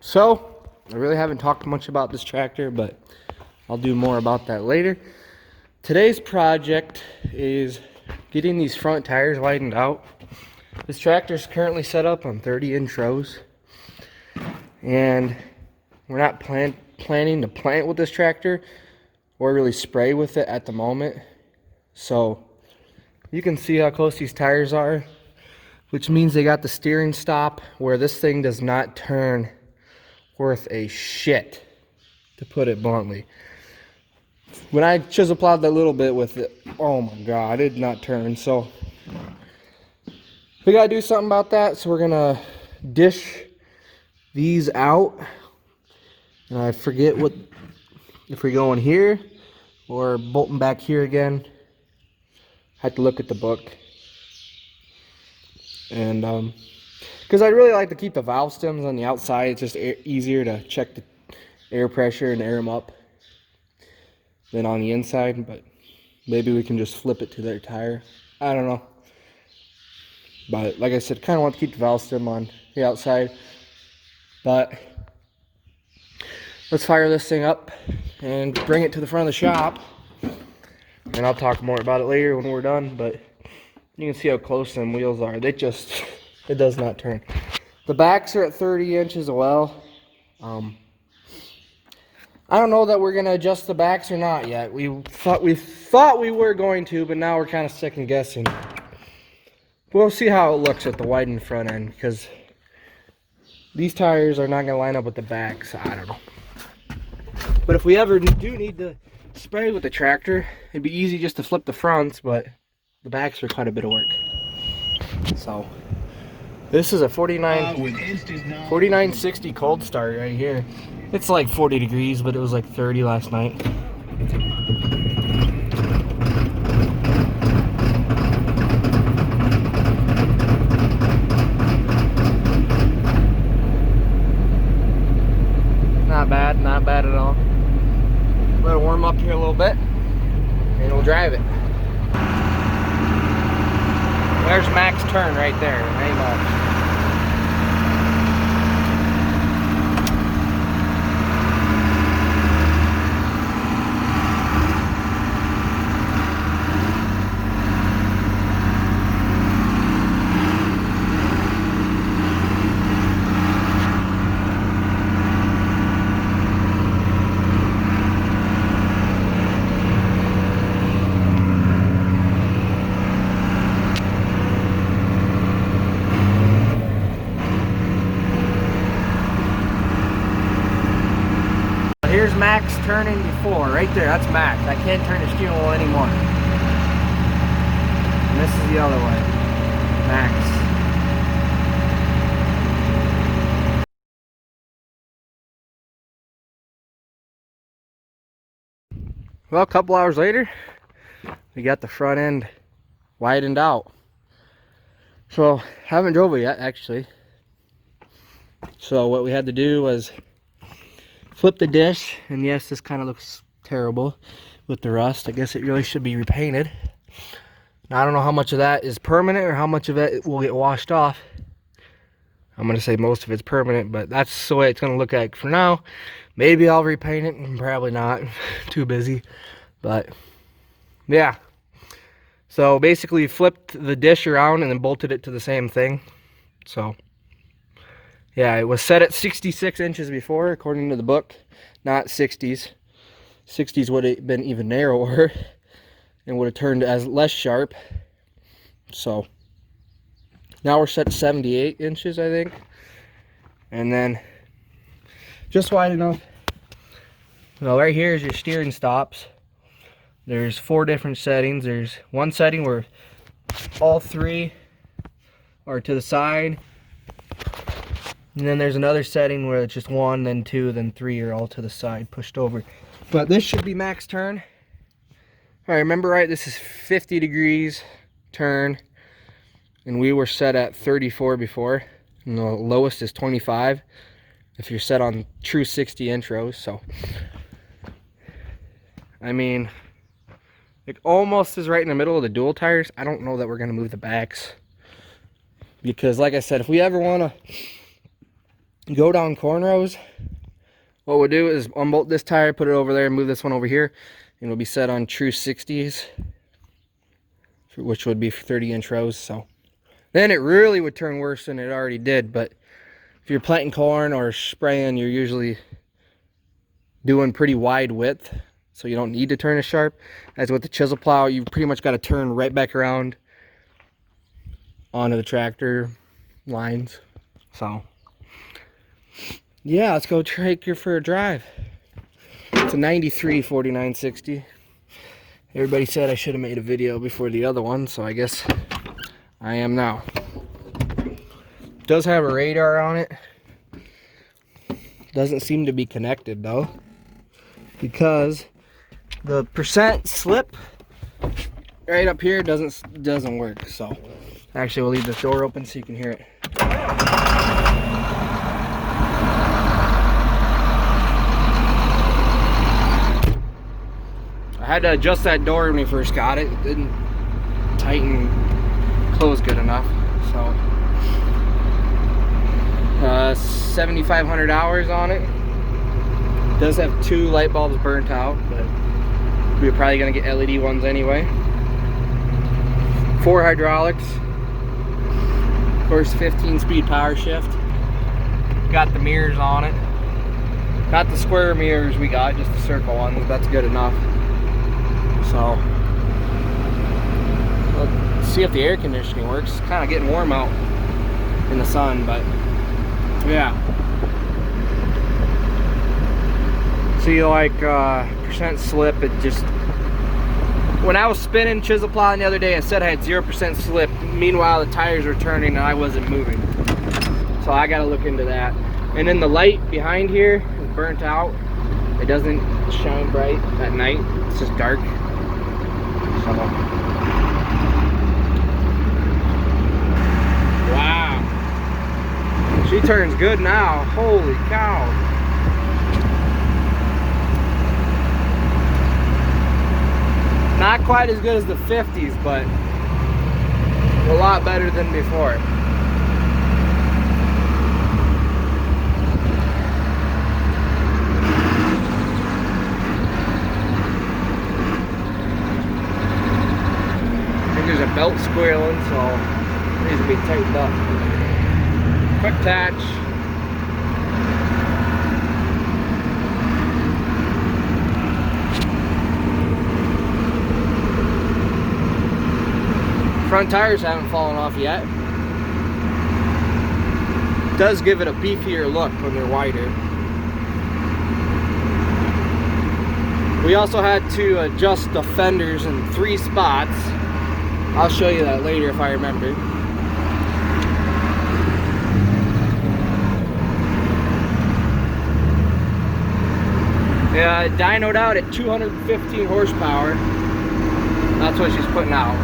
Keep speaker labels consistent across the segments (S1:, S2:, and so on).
S1: So, I really haven't talked much about this tractor, but I'll do more about that later. Today's project is getting these front tires widened out. This tractor is currently set up on 30-inch rows, and we're not planning to plant with this tractor or really spray with it at the moment. So you can see how close these tires are, which means they got the steering stop where this thing does not turn worth a shit, to put it bluntly. When I chisel plowed that little bit with it, oh my god, it did not turn. So we gotta do something about that. So we're gonna dish these out, and I forget what, if we go in here or bolting back here again. I have to look at the book. And because I'd really like to keep the valve stems on the outside. It's just easier to check the air pressure and air them up than on the inside, but maybe we can just flip it to their tire. I don't know. But like I said, kind of want to keep the valve stem on the outside. But let's fire this thing up and bring it to the front of the shop. And I'll talk more about it later when we're done, but you can see how close them wheels are. It does not turn. The backs are at 30 inches as well. I don't know that we're gonna adjust the backs or not yet. We thought we were going to, but now we're kind of second guessing. We'll see how it looks at the widened front end, because these tires are not gonna line up with the backs. I don't know. But if we ever do need to spray with the tractor, it'd be easy just to flip the fronts, but the backs are quite a bit of work. So this is a 4960 cold start right here. It's like 40 degrees, but it was like 30 last night. Not bad at all. Let it warm up here a little bit, and we'll drive it. There's max turn right there. Ain't much. Here's max turning before, right there, that's max. I can't turn the steering wheel anymore. And this is the other way, max. Well, a couple hours later, we got the front end widened out. So, haven't drove it yet, actually. So what we had to do was flip the dish, and yes, this kind of looks terrible with the rust. I guess it really should be repainted. Now, I don't know how much of that is permanent or how much of it will get washed off. I'm going to say most of it's permanent, but that's the way it's going to look like for now. Maybe I'll repaint it, and probably not. Too busy. But yeah. So basically flipped the dish around and then bolted it to the same thing. So yeah, it was set at 66 inches before, according to the book, not 60s. 60s would have been even narrower and would have turned as less sharp. So now we're set at 78 inches, I think. And then just wide enough. Well, right here is your steering stops. There's 4 different settings. There's one setting where all 3 are to the side. And then there's another setting where it's just 1, then 2, then 3 are all to the side, pushed over. But this should be max turn. If I remember right, this is 50 degrees turn. And we were set at 34 before. And the lowest is 25 if you're set on true 60-inch rows. So, I mean, it almost is right in the middle of the dual tires. I don't know that we're going to move the backs. Because, like I said, if we ever want to go down cornrows, what we'll do is unbolt this tire, put it over there, and move this one over here, and it'll be set on true 60s, which would be 30-inch rows. So then it really would turn worse than it already did. But if you're planting corn or spraying, you're usually doing pretty wide width, so you don't need to turn as sharp. As with the chisel plow, you pretty much got to turn right back around onto the tractor lines. So yeah, let's go take her for a drive. It's a 93 4960. Everybody said I should have made a video before the other one, so I guess I am now. It does have a radar on it. Doesn't seem to be connected though, because the percent slip right up here doesn't work. So actually we'll leave this door open so you can hear it. I had to adjust that door when we first got it. It didn't tighten close good enough. So 7,500 hours on it. It does have 2 light bulbs burnt out, but we're probably gonna get LED ones anyway. 4 hydraulics. Of course, 15-speed power shift. Got the mirrors on it. Not the square mirrors we got, just the circle ones. That's good enough. So let's see if the air conditioning works. It's kind of getting warm out in the sun, but yeah. See, like percent slip, it just, when I was spinning chisel plowing the other day, it said I had 0% slip. Meanwhile, the tires were turning and I wasn't moving. So I gotta look into that. And then the light behind here is burnt out. It doesn't shine bright at night. It's just dark. So wow. She turns good now. Holy cow. Not quite as good as the 50s, but a lot better than before. I think there's a belt squealing, so it needs to be tightened up. Quick attach. Front tires haven't fallen off yet. Does give it a beefier look when they're wider. We also had to adjust the fenders in 3 spots. I'll show you that later if I remember. Yeah, it dynoed out at 215 horsepower. That's what she's putting out.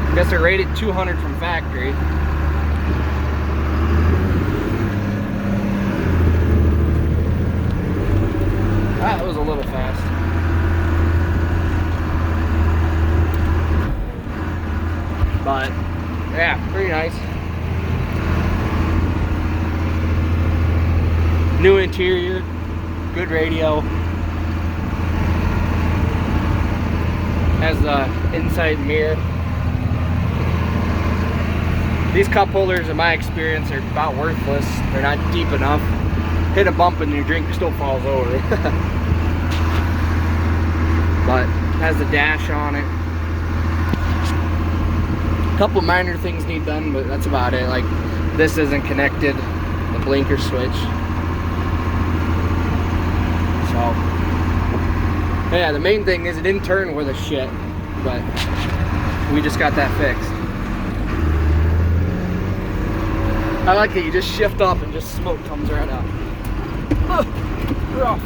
S1: I guess they're rated 200 from factory. That was a little fast. But yeah, pretty nice. New interior, good radio. Has the inside mirror. These cup holders, in my experience, are about worthless. They're not deep enough. Hit a bump and your drink still falls over. But has the dash on it. A couple minor things need done, but that's about it. Like, this isn't connected, the blinker switch. So yeah, the main thing is it didn't turn worth a shit, but we just got that fixed. I like it, you just shift up and just smoke comes right out. Rough.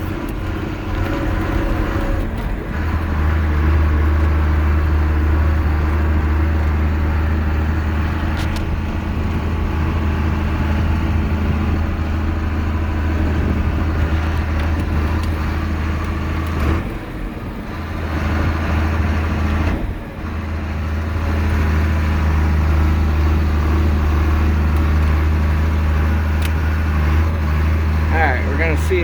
S1: we're gonna see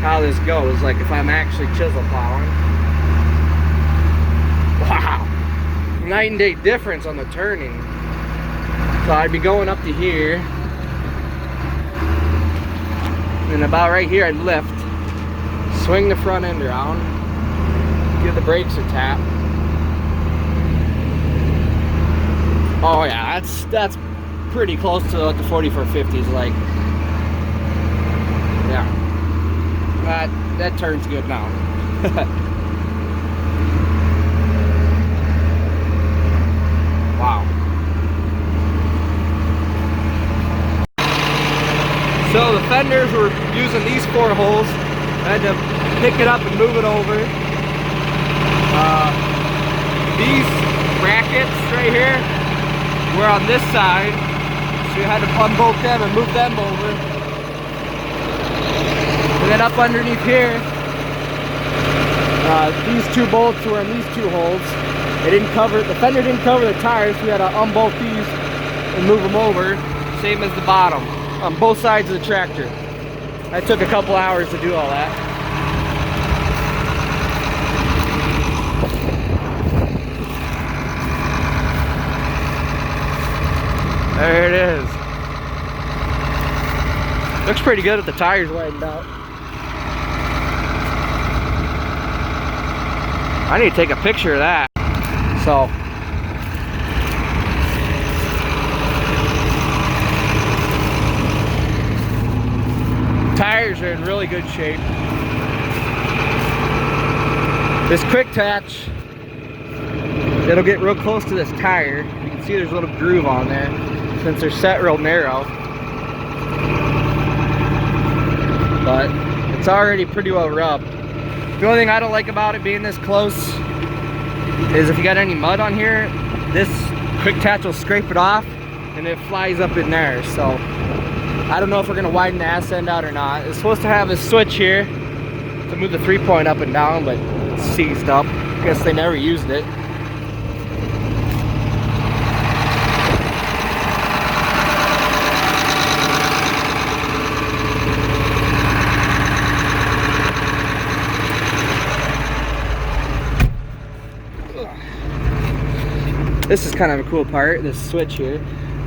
S1: how this goes, like if I'm actually chisel plowing. Wow, night and day difference on the turning. So I'd be going up to here, and about right here I'd lift, swing the front end around, give the brakes a tap. Oh yeah, that's pretty close to what the 4450 is like. Yeah, that turns good now. Wow. So the fenders were using these 4 holes. I had to pick it up and move it over. These brackets right here were on this side, so you had to unbolt them and move them over. And then up underneath here, these 2 bolts were in these 2 holes. They didn't cover, the fender didn't cover the tires, so we had to unbolt these and move them over, same as the bottom, on both sides of the tractor. That took a couple hours to do all that. There it is. Looks pretty good with the tires widened out. I need to take a picture of that. So, tires are in really good shape. This quick attach, it'll get real close to this tire. You can see there's a little groove on there since they're set real narrow. But it's already pretty well rubbed. The only thing I don't like about it being this close is if you got any mud on here, this quick attach will scrape it off and it flies up in there. So I don't know if we're gonna widen the ass end out or not. It's supposed to have a switch here to move the 3-point up and down, but it's seized up. I guess they never used it. This is kind of a cool part, this switch here.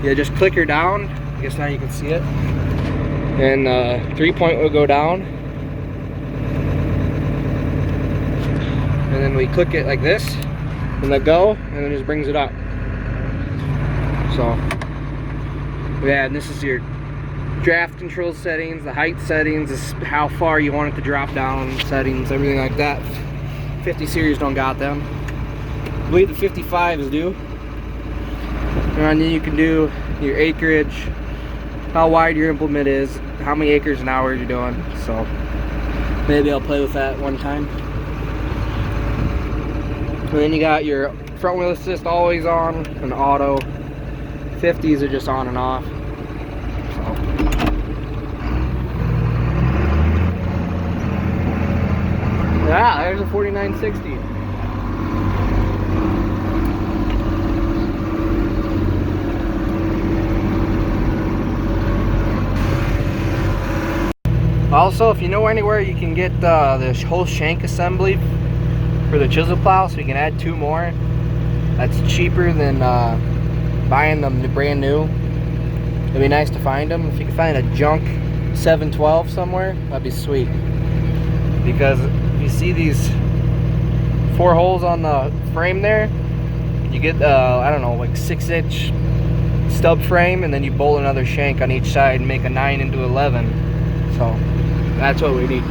S1: You just click her down, I guess now you can see it, and 3-point will go down, and then we click it like this and let go, and it just brings it up. So yeah, and this is your draft control settings, the height settings, this is how far you want it to drop down settings, everything like that. 50 series don't got them. I believe the 55s do. And then you can do your acreage, how wide your implement is, how many acres an hour you're doing. So maybe I'll play with that one time. And then you got your front wheel assist always on and auto. 50s are just on and off. So. Yeah, there's a 4960. Also, if you know anywhere you can get this whole shank assembly for the chisel plow, so you can add 2 more, that's cheaper than buying them brand new. It'd be nice to find them. If you can find a junk 712 somewhere, that'd be sweet. Because if you see these 4 holes on the frame there, you get I don't know, like 6-inch stub frame, and then you bolt another shank on each side and make a 9 into 11. So that's what we need.